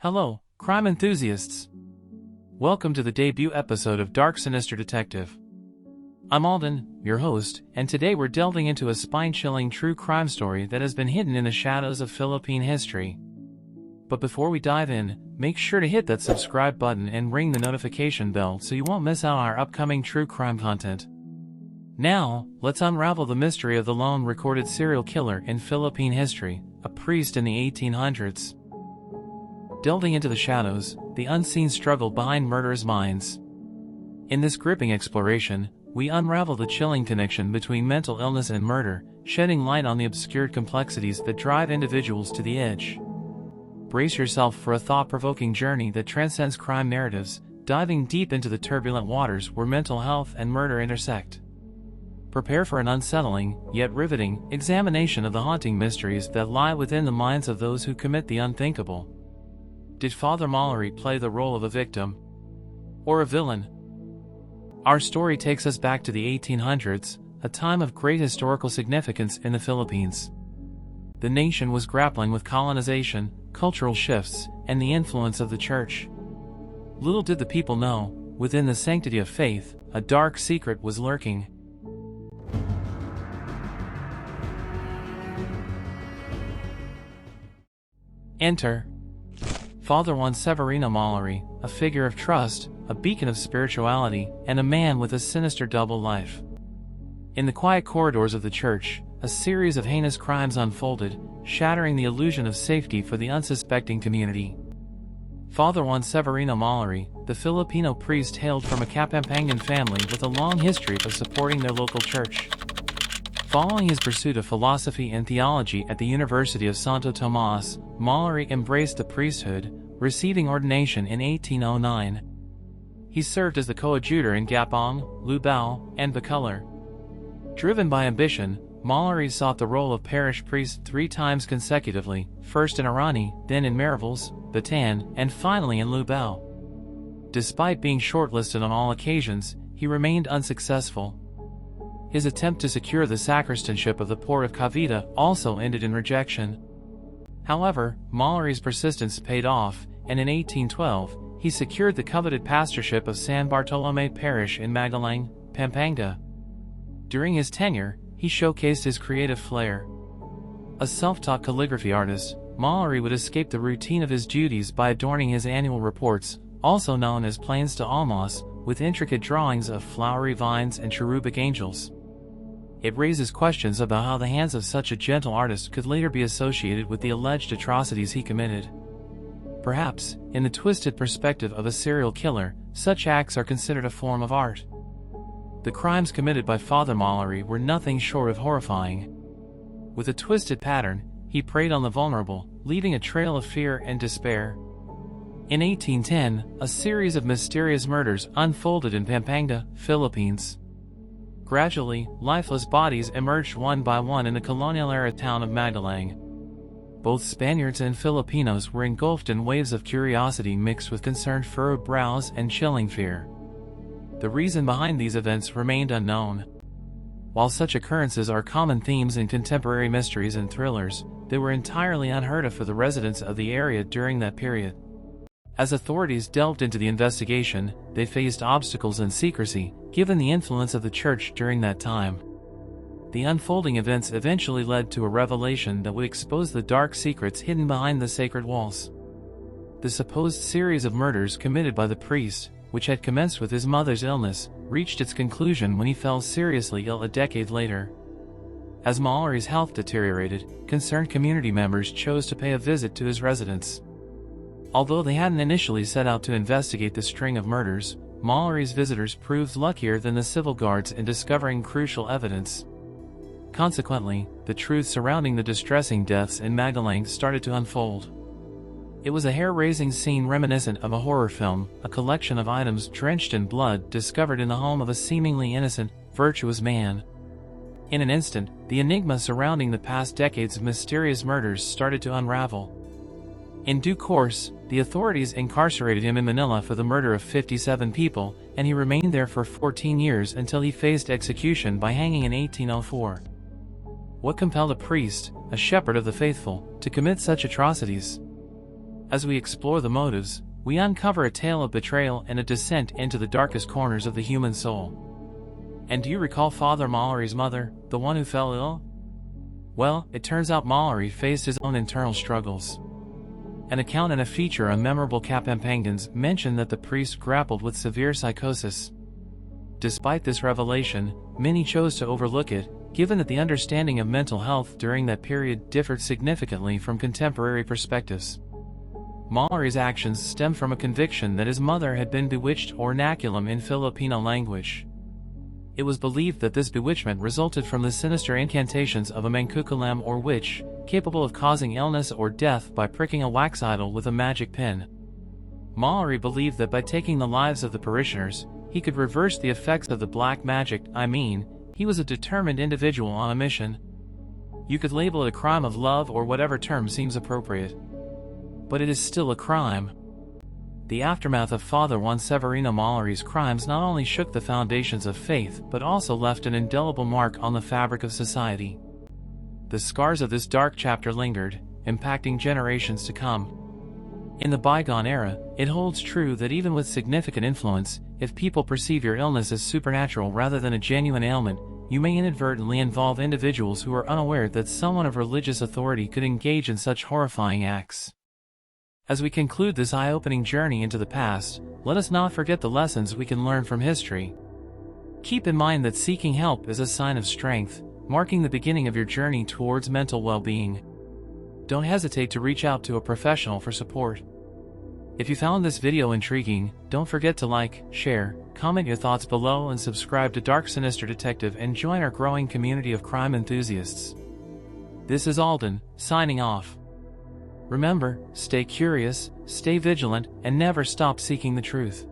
Hello, crime enthusiasts. Welcome to the debut episode of Darksinister Detective. I'm Alden, your host, and today we're delving into a spine-chilling true crime story that has been hidden in the shadows of Philippine history. But before we dive in, make sure to hit that subscribe button and ring the notification bell so you won't miss out on our upcoming true crime content. Now, let's unravel the mystery of the lone recorded serial killer in Philippine history, a priest in the 1800s. Delving into the shadows, the unseen struggle behind murderers' minds. In this gripping exploration, we unravel the chilling connection between mental illness and murder, shedding light on the obscure complexities that drive individuals to the edge. Brace yourself for a thought-provoking journey that transcends crime narratives, diving deep into the turbulent waters where mental health and murder intersect. Prepare for an unsettling, yet riveting, examination of the haunting mysteries that lie within the minds of those who commit the unthinkable. Did Father Mallory play the role of a victim? Or a villain? Our story takes us back to the 1800s, a time of great historical significance in the Philippines. The nation was grappling with colonization, cultural shifts, and the influence of the church. Little did the people know, within the sanctity of faith, a dark secret was lurking. Enter Father Juan Severino Mallory, a figure of trust, a beacon of spirituality, and a man with a sinister double life. In the quiet corridors of the church, a series of heinous crimes unfolded, shattering the illusion of safety for the unsuspecting community. Father Juan Severino Mallory, the Filipino priest, hailed from a Kapampangan family with a long history of supporting their local church. Following his pursuit of philosophy and theology at the University of Santo Tomas, Mallory embraced the priesthood, receiving ordination in 1809. He served as the coadjutor in Gapong, Lubao, and Bacolor. Driven by ambition, Mallory sought the role of parish priest 3 times consecutively, first in Arani, then in Mariveles, Bataan, and finally in Lubao. Despite being shortlisted on all occasions, he remained unsuccessful. His attempt to secure the sacristanship of the port of Cavite also ended in rejection. However, Mallory's persistence paid off, and in 1812, he secured the coveted pastorship of San Bartolome Parish in Magalang, Pampanga. During his tenure, he showcased his creative flair. A self-taught calligraphy artist, Mallory would escape the routine of his duties by adorning his annual reports, also known as Plains to Almas, with intricate drawings of flowery vines and cherubic angels. It raises questions about how the hands of such a gentle artist could later be associated with the alleged atrocities he committed. Perhaps, in the twisted perspective of a serial killer, such acts are considered a form of art. The crimes committed by Father Mallory were nothing short of horrifying. With a twisted pattern, he preyed on the vulnerable, leaving a trail of fear and despair. In 1810, a series of mysterious murders unfolded in Pampanga, Philippines. Gradually, lifeless bodies emerged one by one in the colonial-era town of Magalang. Both Spaniards and Filipinos were engulfed in waves of curiosity mixed with concerned furrowed brows and chilling fear. The reason behind these events remained unknown. While such occurrences are common themes in contemporary mysteries and thrillers, they were entirely unheard of for the residents of the area during that period. As authorities delved into the investigation, they faced obstacles and secrecy, given the influence of the church during that time. The unfolding events eventually led to a revelation that would expose the dark secrets hidden behind the sacred walls. The supposed series of murders committed by the priest, which had commenced with his mother's illness, reached its conclusion when he fell seriously ill a decade later. As Mallory's health deteriorated, concerned community members chose to pay a visit to his residence. Although they hadn't initially set out to investigate the string of murders, Mallory's visitors proved luckier than the civil guards in discovering crucial evidence. Consequently, the truth surrounding the distressing deaths in Magalang started to unfold. It was a hair-raising scene reminiscent of a horror film, a collection of items drenched in blood discovered in the home of a seemingly innocent, virtuous man. In an instant, the enigma surrounding the past decades of mysterious murders started to unravel. In due course, the authorities incarcerated him in Manila for the murder of 57 people, and he remained there for 14 years until he faced execution by hanging in 1804. What compelled a priest, a shepherd of the faithful, to commit such atrocities? As we explore the motives, we uncover a tale of betrayal and a descent into the darkest corners of the human soul. And do you recall Father Mallory's mother, the one who fell ill? Well, it turns out Mallory faced his own internal struggles. An account and a feature on memorable Capampangans mention that the priest grappled with severe psychosis. Despite this revelation, many chose to overlook it, given that the understanding of mental health during that period differed significantly from contemporary perspectives. Mallory's actions stem from a conviction that his mother had been bewitched or naculum in Filipino language. It was believed that this bewitchment resulted from the sinister incantations of a mangkukulam or witch, capable of causing illness or death by pricking a wax idol with a magic pin. Mallory believed that by taking the lives of the parishioners, he could reverse the effects of the black magic. He was a determined individual on a mission. You could label it a crime of love or whatever term seems appropriate. But it is still a crime. The aftermath of Father Juan Severino Mallory's crimes not only shook the foundations of faith but also left an indelible mark on the fabric of society. The scars of this dark chapter lingered, impacting generations to come. In the bygone era, it holds true that even with significant influence, if people perceive your illness as supernatural rather than a genuine ailment, you may inadvertently involve individuals who are unaware that someone of religious authority could engage in such horrifying acts. As we conclude this eye-opening journey into the past, let us not forget the lessons we can learn from history. Keep in mind that seeking help is a sign of strength, marking the beginning of your journey towards mental well-being. Don't hesitate to reach out to a professional for support. If you found this video intriguing, don't forget to like, share, comment your thoughts below and subscribe to Darksinister Detective and join our growing community of crime enthusiasts. This is Alden, signing off. Remember, stay curious, stay vigilant, and never stop seeking the truth.